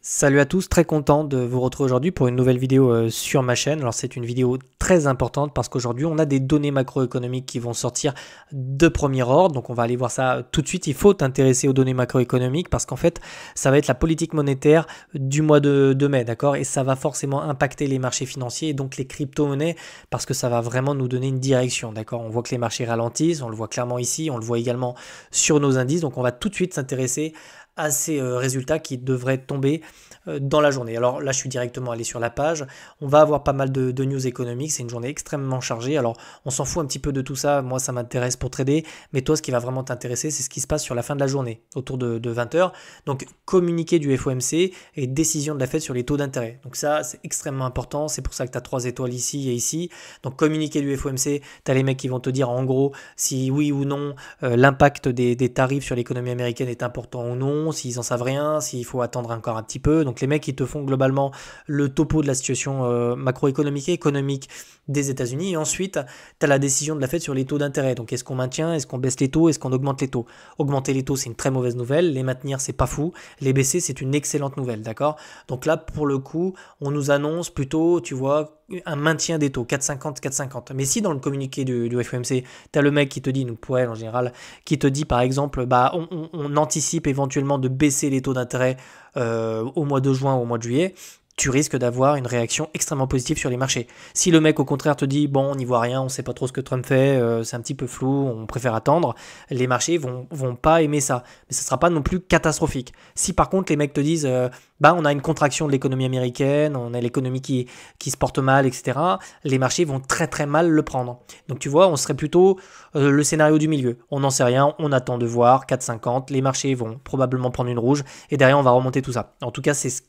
Salut à tous, très content de vous retrouver aujourd'hui pour une nouvelle vidéo sur ma chaîne. Alors c'est une vidéo très importante parce qu'aujourd'hui on a des données macroéconomiques qui vont sortir de premier ordre. Donc on va aller voir ça tout de suite. Il faut t'intéresser aux données macroéconomiques parce qu'en fait ça va être la politique monétaire du mois de mai, d'accord? Et ça va forcément impacter les marchés financiers et donc les crypto-monnaies parce que ça va vraiment nous donner une direction, d'accord? On voit que les marchés ralentissent, on le voit clairement ici, on le voit également sur nos indices. Donc on va tout de suite s'intéresser à ces résultats qui devraient tomber dans la journée. Alors là, je suis directement allé sur la page. On va avoir pas mal de news économiques. C'est une journée extrêmement chargée. Alors, on s'en fout un petit peu de tout ça. Moi, ça m'intéresse pour trader. Mais toi, ce qui va vraiment t'intéresser, c'est ce qui se passe sur la fin de la journée, autour de 20 heures. Donc, communiqué du FOMC et décision de la Fed sur les taux d'intérêt. Donc ça, c'est extrêmement important. C'est pour ça que tu as 3 étoiles ici et ici. Donc, communiqué du FOMC, tu as les mecs qui vont te dire en gros si oui ou non l'impact des tarifs sur l'économie américaine est important ou non, s'ils en savent rien, s'il faut attendre encore un petit peu. Donc les mecs, ils te font globalement le topo de la situation macroéconomique et économique des États-Unis. Et ensuite, tu as la décision de la Fed sur les taux d'intérêt. Donc est-ce qu'on maintient, est-ce qu'on baisse les taux, est-ce qu'on augmente les taux? Augmenter les taux, c'est une très mauvaise nouvelle. Les maintenir, c'est pas fou. Les baisser, c'est une excellente nouvelle, d'accord? Donc là, pour le coup, on nous annonce plutôt, tu vois, un maintien des taux, 4,50, 4,50. Mais si dans le communiqué du FOMC, tu as le mec qui te dit, nous pour elle en général, qui te dit par exemple, bah, on anticipe éventuellement de baisser les taux d'intérêt au mois de juin ou au mois de juillet, tu risques d'avoir une réaction extrêmement positive sur les marchés. Si le mec au contraire te dit bon, on n'y voit rien, on sait pas trop ce que Trump fait, c'est un petit peu flou, on préfère attendre, les marchés vont pas aimer ça. Mais ce sera pas non plus catastrophique. Si par contre les mecs te disent bah on a une contraction de l'économie américaine, on a l'économie qui se porte mal, etc., les marchés vont très très mal le prendre. Donc tu vois, on serait plutôt le scénario du milieu. On n'en sait rien, on attend de voir, 4,50, les marchés vont probablement prendre une rouge et derrière on va remonter tout ça. En tout cas, c'est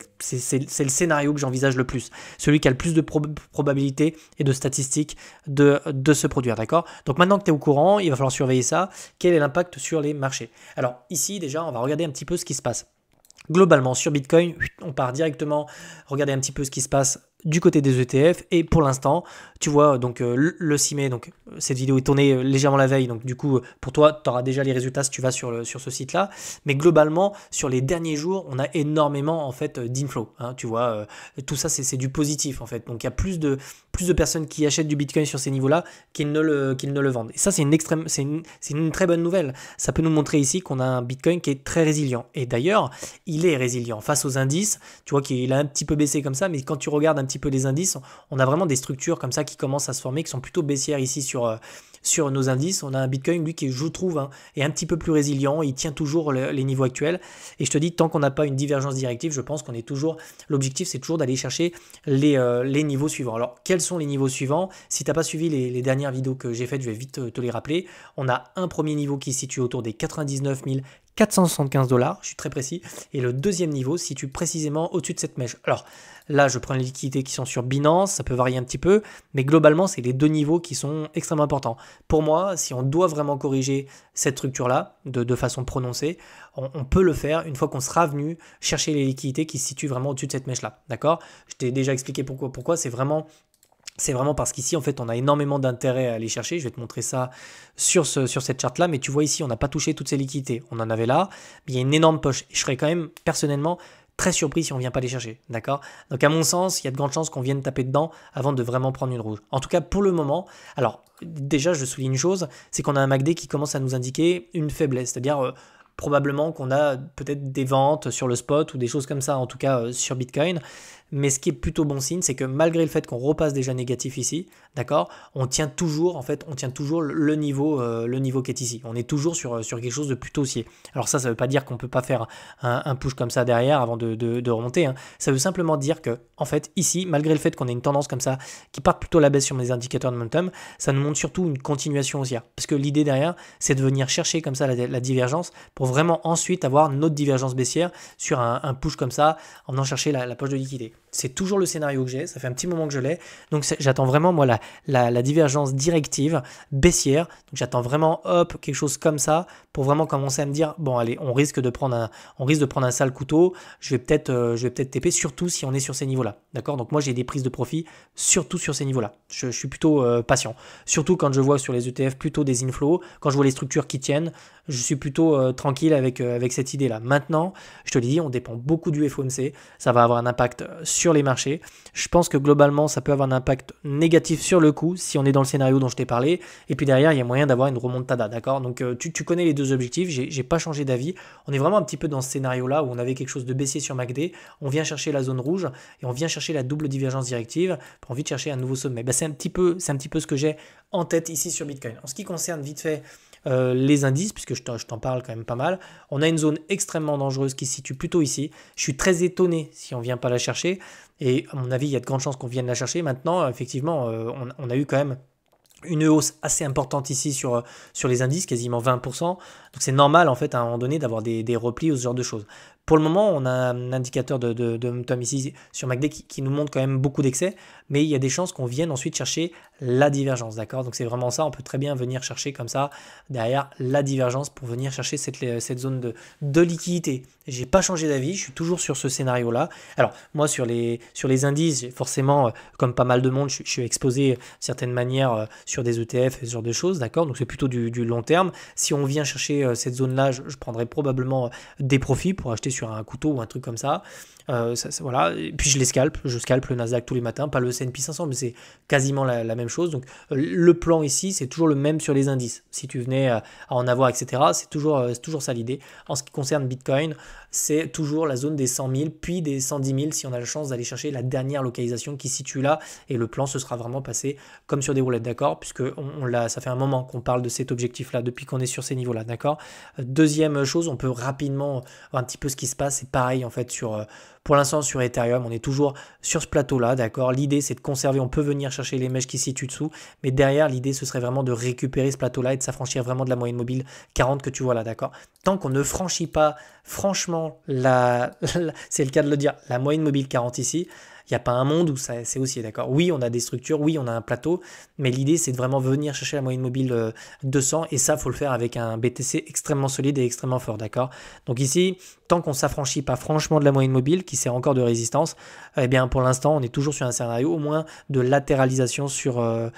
le scénario que j'envisage le plus, celui qui a le plus de probabilité et de statistiques de se produire, d'accord? Donc maintenant que tu es au courant, il va falloir surveiller ça. Quel est l'impact sur les marchés? Alors ici déjà, on va regarder un petit peu ce qui se passe. Globalement, sur Bitcoin, on part directement regarder un petit peu ce qui se passe du côté des ETF. Et pour l'instant, tu vois, donc le 6 mai, donc cette vidéo est tournée légèrement la veille. Donc du coup, pour toi, tu auras déjà les résultats si tu vas sur ce site-là. Mais globalement, sur les derniers jours, on a énormément en fait d'inflow. Hein, tu vois, tout ça, c'est du positif en fait. Donc il y a plus de personnes qui achètent du Bitcoin sur ces niveaux-là qu'ils ne le vendent. Et ça, c'est une très bonne nouvelle. Ça peut nous montrer ici qu'on a un Bitcoin qui est très résilient. Et d'ailleurs, il est résilient face aux indices. Tu vois qu'il a un petit peu baissé comme ça, mais quand tu regardes un petit peu les indices, on a vraiment des structures comme ça qui commencent à se former, qui sont plutôt baissières ici sur nos indices. On a un Bitcoin, lui, qui, je trouve, hein, est un petit peu plus résilient. Il tient toujours les niveaux actuels. Et je te dis, tant qu'on n'a pas une divergence directive, je pense qu'on est toujours... L'objectif, c'est toujours d'aller chercher les niveaux suivants. Alors, quels sont les niveaux suivants? Si tu n'as pas suivi les dernières vidéos que j'ai faites, je vais vite te les rappeler. On a un premier niveau qui se situe autour des 99 475 $, je suis très précis, et le deuxième niveau se situe précisément au-dessus de cette mèche. Alors là, je prends les liquidités qui sont sur Binance, ça peut varier un petit peu, mais globalement, c'est les deux niveaux qui sont extrêmement importants. Pour moi, si on doit vraiment corriger cette structure-là, de façon prononcée, on peut le faire une fois qu'on sera venu chercher les liquidités qui se situent vraiment au-dessus de cette mèche-là. D'accord? Je t'ai déjà expliqué pourquoi c'est vraiment parce qu'ici, en fait, on a énormément d'intérêt à aller chercher. Je vais te montrer ça sur cette charte-là. Mais tu vois ici, on n'a pas touché toutes ces liquidités. On en avait là, mais il y a une énorme poche. Et je serais quand même, personnellement, très surpris si on ne vient pas les chercher. D'accord? Donc, à mon sens, il y a de grandes chances qu'on vienne taper dedans avant de vraiment prendre une rouge. En tout cas, pour le moment, alors, déjà, je souligne une chose, c'est qu'on a un MACD qui commence à nous indiquer une faiblesse. C'est-à-dire... probablement qu'on a peut-être des ventes sur le spot ou des choses comme ça, en tout cas sur Bitcoin. Mais ce qui est plutôt bon signe, c'est que malgré le fait qu'on repasse déjà négatif ici, d'accord, on tient toujours le niveau qui est ici. On est toujours sur quelque chose de plutôt haussier. Alors ça veut pas dire qu'on ne peut pas faire un push comme ça derrière avant de remonter. Hein. Ça veut simplement dire que, en fait, ici, malgré le fait qu'on ait une tendance comme ça qui part plutôt à la baisse sur mes indicateurs de momentum, ça nous montre surtout une continuation haussière. Parce que l'idée derrière, c'est de venir chercher comme ça la divergence pour vraiment ensuite avoir notre divergence baissière sur un push comme ça en venant chercher la poche de liquidité. C'est toujours le scénario que j'ai, ça fait un petit moment que je l'ai, donc j'attends vraiment moi la divergence directive baissière, donc j'attends vraiment quelque chose comme ça pour vraiment commencer à me dire bon allez, on risque de prendre un sale couteau, je vais peut-être TP, surtout si on est sur ces niveaux-là, d'accord? Donc moi j'ai des prises de profit surtout sur ces niveaux-là, je suis plutôt patient, surtout quand je vois sur les ETF plutôt des inflows, quand je vois les structures qui tiennent, je suis plutôt tranquille tranquille avec cette idée-là. Maintenant, je te l'ai dit, on dépend beaucoup du FOMC, ça va avoir un impact sur les marchés. Je pense que globalement, ça peut avoir un impact négatif sur le coût si on est dans le scénario dont je t'ai parlé. Et puis derrière, il y a moyen d'avoir une remontada, d'accord? Donc tu connais les deux objectifs, j'ai pas changé d'avis. On est vraiment un petit peu dans ce scénario-là où on avait quelque chose de baissier sur MACD, on vient chercher la zone rouge et on vient chercher la double divergence directive pour envie de chercher un nouveau sommet. C'est un petit peu ce que j'ai en tête ici sur Bitcoin. En ce qui concerne vite fait les indices, puisque je t'en parle quand même pas mal, on a une zone extrêmement dangereuse qui se situe plutôt ici. Je suis très étonné si on ne vient pas la chercher, et à mon avis, il y a de grandes chances qu'on vienne la chercher. Maintenant, effectivement, on a eu quand même une hausse assez importante ici sur les indices, quasiment 20%. Donc c'est normal en fait à un moment donné d'avoir des replis ou ce genre de choses. Pour le moment, on a un indicateur de momentum ici sur MACD qui nous montre quand même beaucoup d'excès, mais il y a des chances qu'on vienne ensuite chercher la divergence, d'accord? Donc c'est vraiment ça, on peut très bien venir chercher comme ça, derrière la divergence pour venir chercher cette zone de liquidité. J'ai pas changé d'avis, je suis toujours sur ce scénario-là. Alors moi sur les indices, forcément, comme pas mal de monde, je suis exposé de certaines manières sur des ETF et ce genre de choses, d'accord? Donc c'est plutôt du long terme. Si on vient chercher cette zone-là, je prendrai probablement des profits pour acheter sur un couteau ou un truc comme ça. Voilà. Et puis je scalpe le Nasdaq tous les matins, pas le S&P 500, mais c'est quasiment la même chose. Donc le plan ici, c'est toujours le même sur les indices. Si tu venais à en avoir, etc., c'est toujours ça l'idée. En ce qui concerne Bitcoin, c'est toujours la zone des 100 000, puis des 110 000 si on a la chance d'aller chercher la dernière localisation qui se situe là. Et le plan, ce sera vraiment passé comme sur des roulettes, d'accord? Puisque ça fait un moment qu'on parle de cet objectif-là, depuis qu'on est sur ces niveaux-là, d'accord? Deuxième chose, on peut rapidement voir un petit peu ce qui se passe. C'est pareil en fait pour l'instant sur Ethereum, on est toujours sur ce plateau-là, d'accord? L'idée, c'est de conserver, on peut venir chercher les mèches qui se situent dessous, mais derrière, l'idée, ce serait vraiment de récupérer ce plateau-là et de s'affranchir vraiment de la moyenne mobile 40 que tu vois là, d'accord? Tant qu'on ne franchit pas, franchement, c'est le cas de le dire, la moyenne mobile 40 ici, il n'y a pas un monde où c'est aussi, d'accord? Oui, on a des structures, oui, on a un plateau, mais l'idée, c'est de vraiment venir chercher la moyenne mobile 200, et ça, il faut le faire avec un BTC extrêmement solide et extrêmement fort, d'accord? Donc ici, tant qu'on ne s'affranchit pas franchement de la moyenne mobile, qui sert encore de résistance, eh bien, pour l'instant, on est toujours sur un scénario au moins de latéralisation sur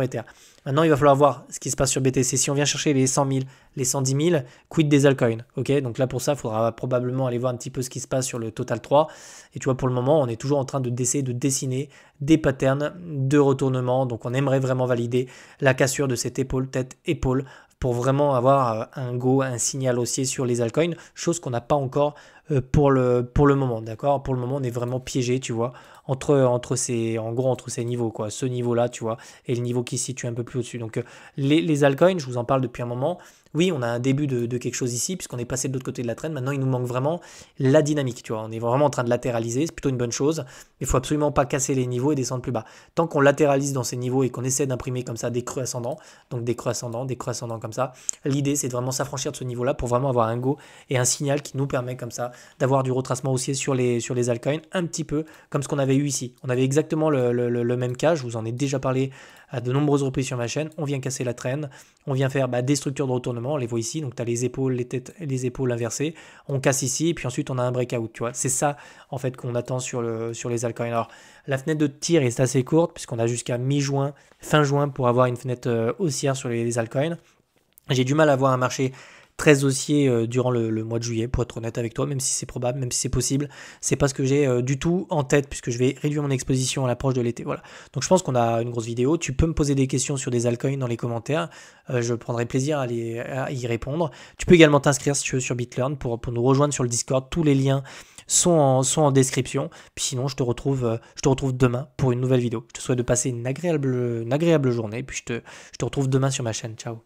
Ether. Maintenant, il va falloir voir ce qui se passe sur BTC. Si on vient chercher les 100 000, les 110 000, quid des altcoins, ok? Donc là, pour ça, il faudra probablement aller voir un petit peu ce qui se passe sur le Total 3. Et tu vois, pour le moment, on est toujours en train d'essayer de dessiner des patterns de retournement. Donc, on aimerait vraiment valider la cassure de cette épaule, tête, épaule, pour vraiment avoir un go, un signal haussier sur les altcoins, chose qu'on n'a pas encore pour le moment, d'accord? Pour le moment, on est vraiment piégé, tu vois, entre ces niveaux, quoi, ce niveau-là, tu vois, et le niveau qui se situe un peu plus au-dessus. Donc, les altcoins, je vous en parle depuis un moment. Oui, on a un début de quelque chose ici, puisqu'on est passé de l'autre côté de la traîne. Maintenant, il nous manque vraiment la dynamique, tu vois. On est vraiment en train de latéraliser, c'est plutôt une bonne chose. Il faut absolument pas casser les niveaux et descendre plus bas. Tant qu'on latéralise dans ces niveaux et qu'on essaie d'imprimer comme ça des creux ascendants, donc des creux ascendants comme ça, l'idée, c'est de vraiment s'affranchir de ce niveau-là pour vraiment avoir un go et un signal qui nous permet comme ça d'avoir du retracement haussier sur les altcoins, un petit peu comme ce qu'on avait eu ici. On avait exactement le même cas, je vous en ai déjà parlé à de nombreuses reprises sur ma chaîne. On vient casser la traîne, on vient faire des structures de retournement, on les voit ici, donc tu as les épaules, les têtes, les épaules inversées, on casse ici, et puis ensuite on a un breakout, tu vois. C'est ça en fait qu'on attend sur les altcoins. Alors la fenêtre de tir est assez courte, puisqu'on a jusqu'à mi-juin, fin juin pour avoir une fenêtre haussière sur les altcoins. J'ai du mal à voir un marché très haussier durant le mois de juillet, pour être honnête avec toi, même si c'est probable, même si c'est possible. C'est pas ce que j'ai du tout en tête, puisque je vais réduire mon exposition à l'approche de l'été. Voilà. Donc je pense qu'on a une grosse vidéo. Tu peux me poser des questions sur des altcoins dans les commentaires. Je prendrai plaisir à y répondre. Tu peux également t'inscrire si tu veux sur BitLearn pour nous rejoindre sur le Discord. Tous les liens sont en description. Puis sinon, je te retrouve demain pour une nouvelle vidéo. Je te souhaite de passer une agréable journée. Puis je te retrouve demain sur ma chaîne. Ciao.